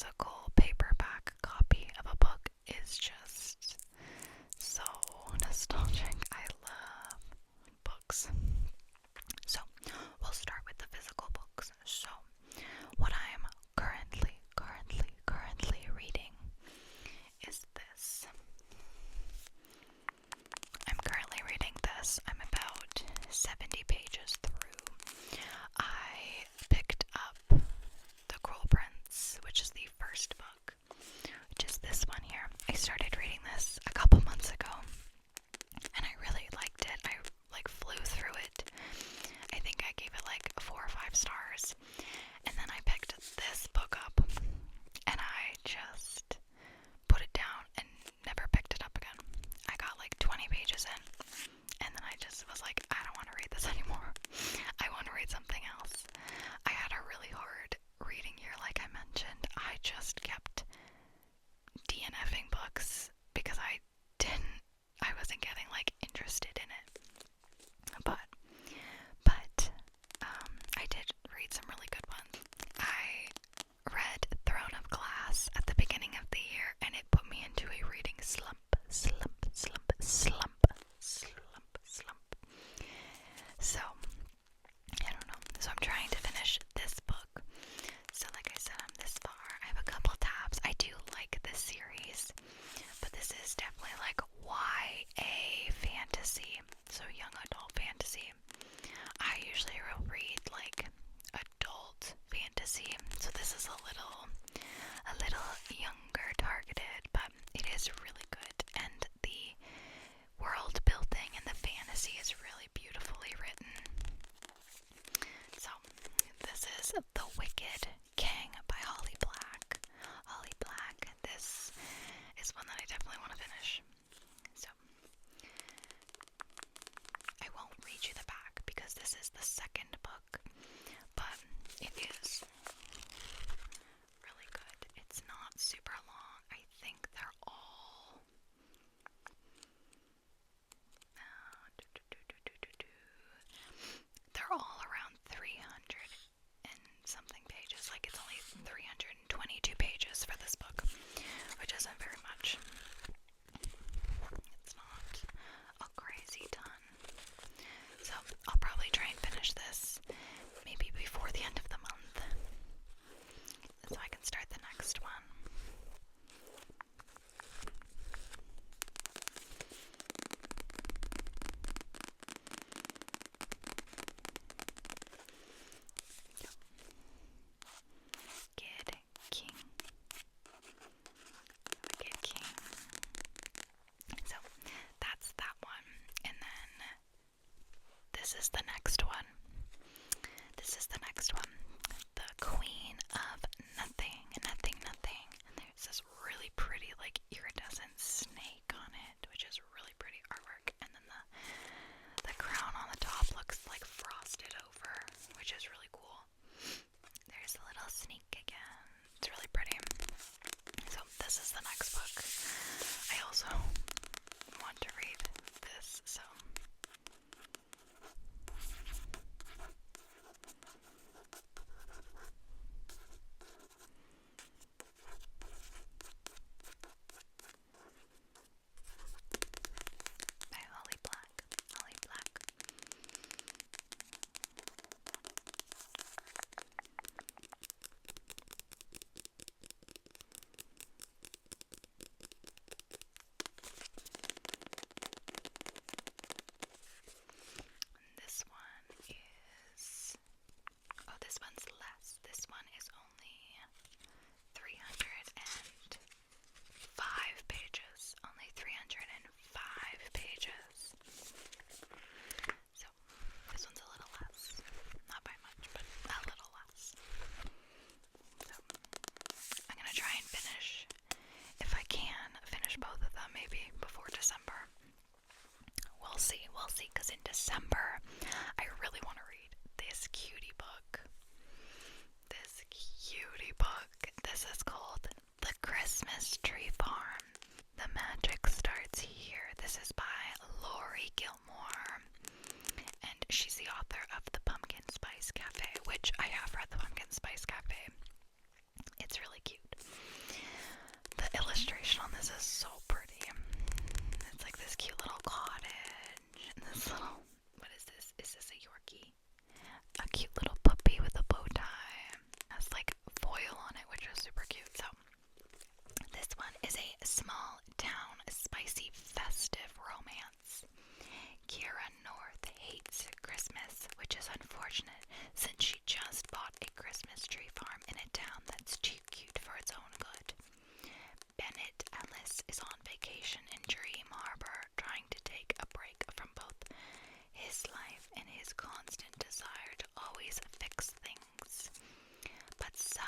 physical paperback copy of a book is just so nostalgic. I love books. So, we'll start with the physical books. So, what I'm currently reading is this. I'm currently reading this. I'm about 70 pages through. I picked up The Cruel Prince, which is the first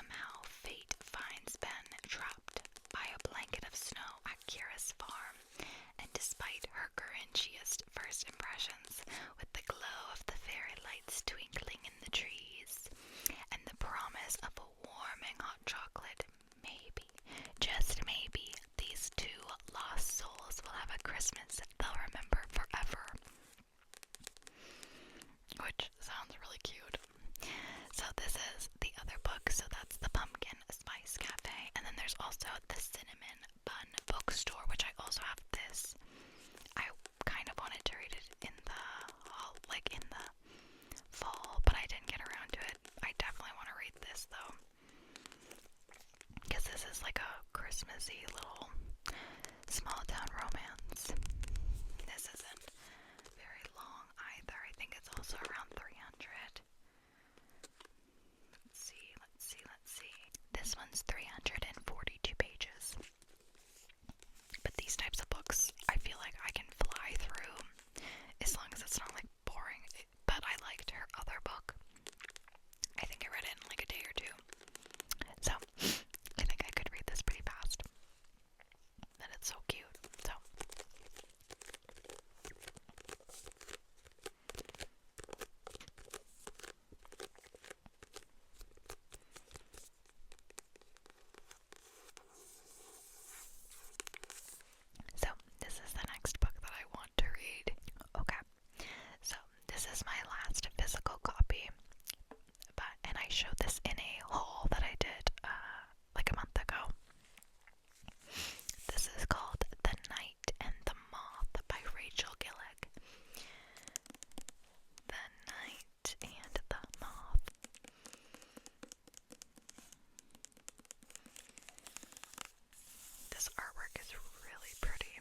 Somehow, fate finds Ben trapped by a blanket of snow at Kira's farm, and despite her grinchiest first impressions, with the glow of the fairy lights twinkling in the trees, and the promise of a warming hot chocolate, maybe, just maybe, these two lost souls will have a Christmas they'll remember forever. Which sounds really cute. So this is the other book, so that's the Pumpkin Spice Cafe, and then there's also the Cinnamon Bun Bookstore, which I also have this. I kind of wanted to read it in the fall, but I didn't get around to it. I definitely want to read this though, because this is like a Christmassy little small town romance. This isn't very long either. I think it's also around 300. Let's see. This one's 342 pages. But these types of books, I feel like I can fly through as long as it's not like boring. But I liked her other book. I think I read it in like a day or two. So I think I could read this pretty fast. And it's so cute. So this is the next book that I want to read. Okay. So this is my last physical copy. And I showed this in a haul that I did like a month ago. This is called The Night and the Moth by Rachel Gillick. The Night and the Moth. This artwork is really pretty.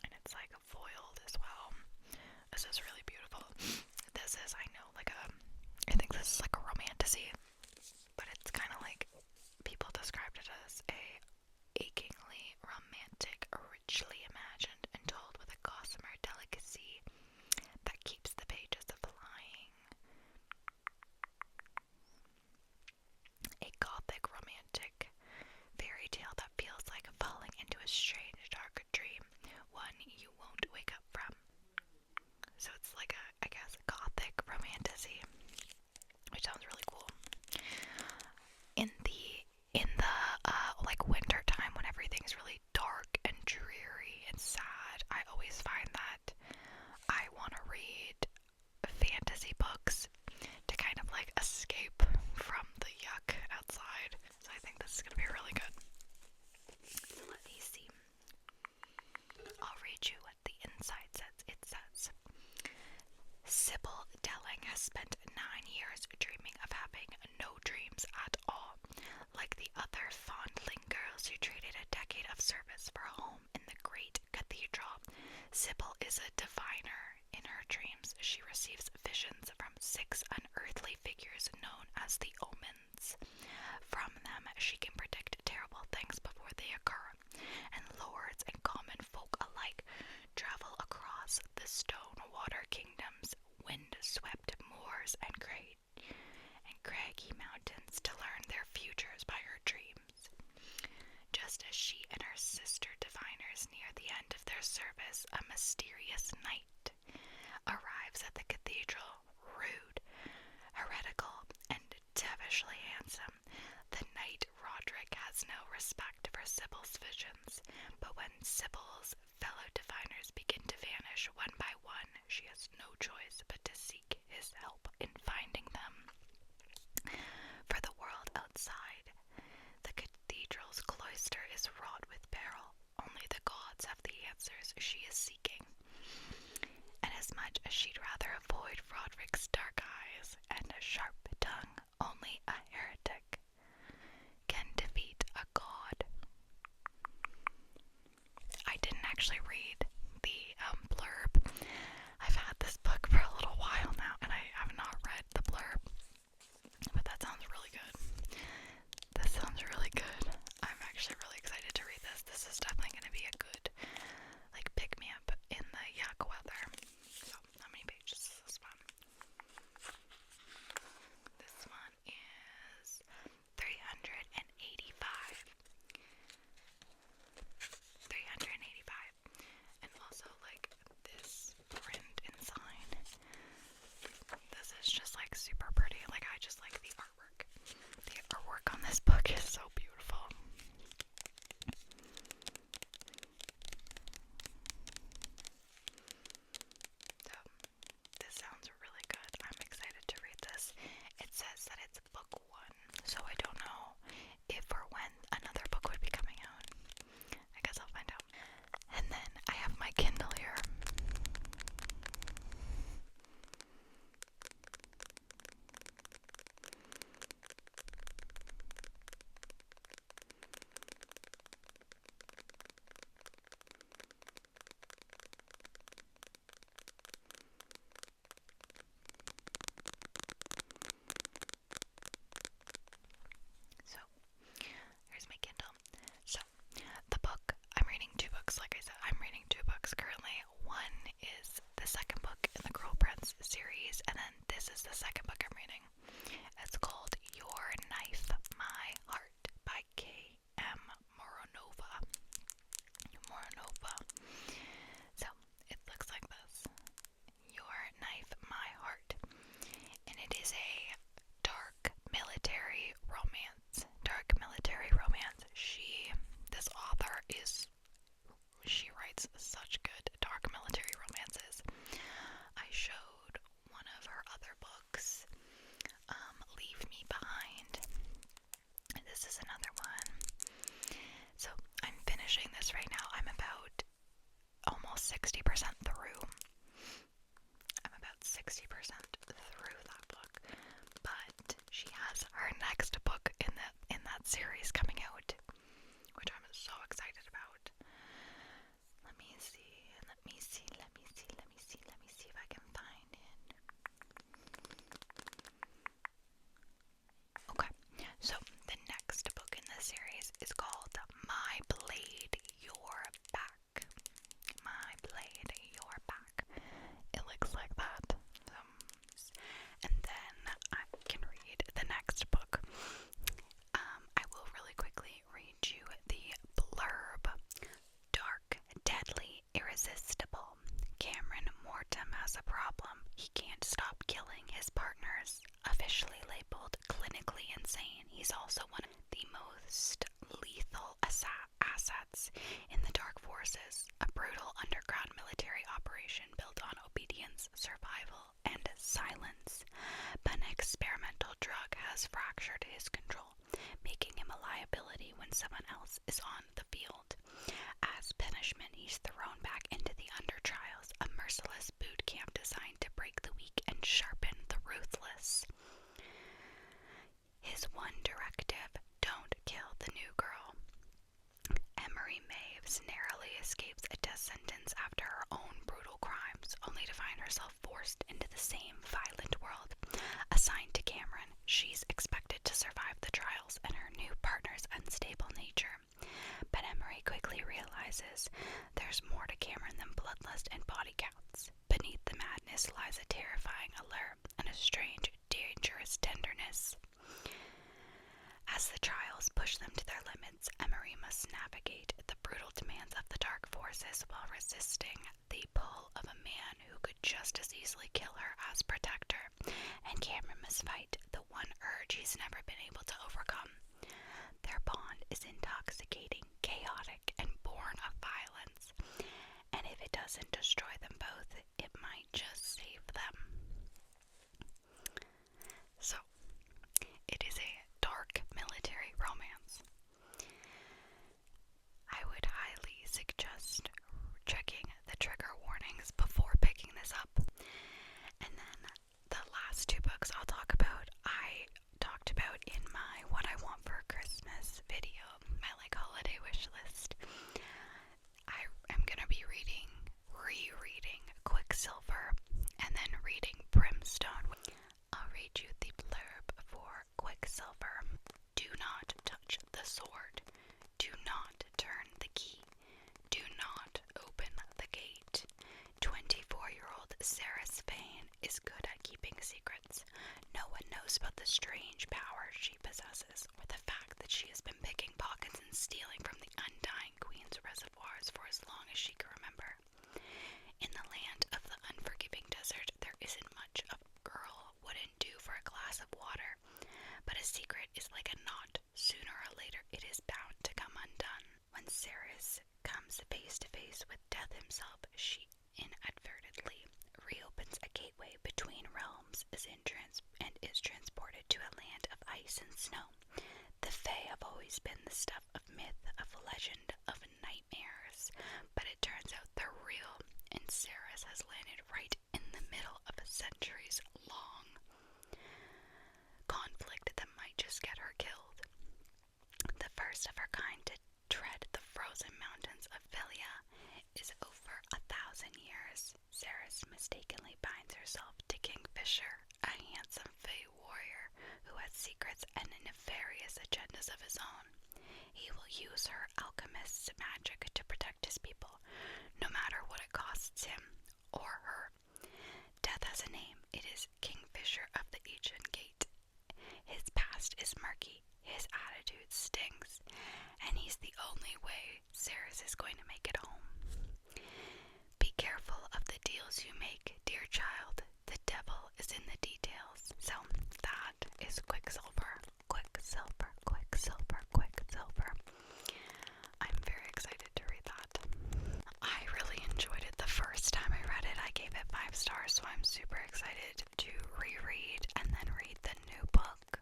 And it's like foiled as well. This is really beautiful. This is, I know, I think this is like a romantasy, but it's kind of like, people described it as a achingly romantic, richly imagined and told with a gossamer delicacy that keeps the pages flying. A gothic romantic fairy tale that feels like falling into a strange dark dream, one you won't wake up from. So it's like I guess, gothic romantasy, which sounds really cool. In the like winter time when everything's really dark and dreary and sad, I always find that I want to read fantasy books to kind of like escape from the yuck outside. So I think this is going to be really good. So let me see. I'll read you what the inside says. It says, Sybil Delling has spent 9 years dreaming of having no dreams at all. Like the other fondling girls who traded a decade of service for a home in the great cathedral, Sybil is a diviner. In her dreams, she receives visions from 6 unearthly figures known as the Omens. From them, she can predict terrible things before they occur, and lords and common folk alike travel across the stone water kingdoms, wind-swept moors, and craggy mountains to learn their futures by her dreams. Just as she and her sister diviners near the end of their service, a mysterious knight arrives at the cathedral, rude, heretical, and devilishly handsome. The knight Roderick has no respect for Sybil's visions, but when Sybil's fellow diviners begin to vanish one by one, she has no choice but to seek his help in finding them. For the world outside, the cathedral's cloister is wrought with peril. Only the gods have the answers she is seeking. And as much as she'd rather avoid Roderick's dark eyes and a sharp tongue, only a heretic can defeat a god. I didn't actually read the blurb. I've had this book for a little while now, and I have not read the blurb. But that sounds fractured his control, making him a liability when someone else is on the field. As punishment, he's thrown back into the under trials, a merciless boot camp designed to break the weak and sharpen the ruthless. His one directive: don't kill the new girl. Emery Maves narrowly escapes a death sentence after her own brutal crimes, only to find herself forced into the same violent world. Assigned to Cameron, she's expected to survive the trials and her new partner's unstable nature. But Emery quickly realizes there's more to Cameron than bloodlust and body counts. Beneath the madness lies a terrifying allure and a strange, dangerous tenderness. As the trials push them to their limits, Emery must navigate the brutal demands of the dark forces while resisting the pull of a man who could just as easily kill her as protect her, and Cameron must fight the one urge he's never been able to overcome. Their bond is intoxicating, chaotic, and born of violence, and if it doesn't destroy them both, it might just save them. So, it is a dark military romance. I would highly suggest checking the trigger warnings before picking this up. And then the last two books I'll talk about, I talked about in my What I Want for Christmas video, my holiday wish list. I am going to be rereading Quicksilver, and then reading Brimstone. I'll read you the blurb for Quicksilver. Do not touch the sword. Do not turn the key. Do not open the gate. 24-year-old Sarah Spain is good at keeping secrets. No one knows about the strange power she possesses, or the fact that she has been picking pockets and stealing from the undying queen's reservoirs for as long as she can remember. In the land of the unforgiving desert, there isn't much a girl wouldn't do for a glass of water, but a secret is like a knot. Sooner or later, it is bound to come undone. When Ceres comes face to face with death himself, she inadvertently reopens a gateway between realms and is transported to a land of ice and snow. The Fae have always been the stuff of myth, of legend, of nightmares, but it turns out they're real, and Ceres has landed right in the middle of a centuries-long conflict that might just get her killed. The first of her kind to tread the frozen mountains of Velia is over 1,000 years. Ceres mistakenly binds herself to Kingfisher, a handsome Fae warrior who has secrets and nefarious agendas of his own. He will use her alchemist's magic to protect his people, no matter what it costs him or her. Death has a name. It is Kingfisher of the Ancient Gate. His past is murky, his attitude stings, and he's the only way Ceres is going to make it home. Be careful of the deals you make, dear child. The devil is in the details. So that is Quicksilver. Quicksilver, Quicksilver, Quicksilver. I'm very excited to read that. I really enjoyed it the first time I read it. I gave it 5 stars, so I'm super excited to reread and then read the new book.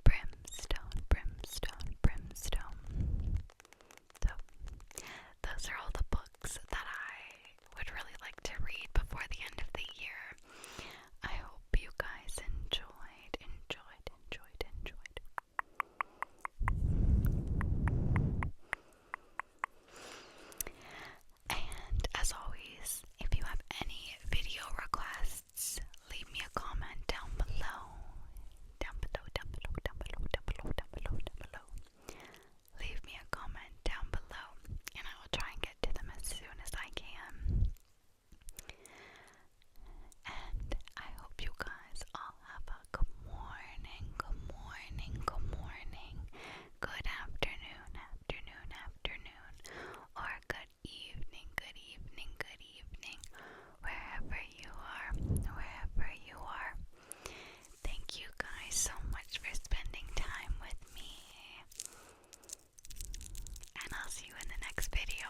Brimstone, Brimstone, Brimstone. So, those are all the books that I would really like to read before the end of the year. I hope you guys enjoyed. And as always, if you have any video requests, leave me a comment down below. Leave me a comment down below, and I will try and get to them as soon as I can. And I hope you guys all have a good morning, good morning, good morning, good afternoon, afternoon, afternoon, or good evening, good evening, good evening, wherever you are, wherever you are. Thank you guys so much for spending time with me, and I'll see you in the next video.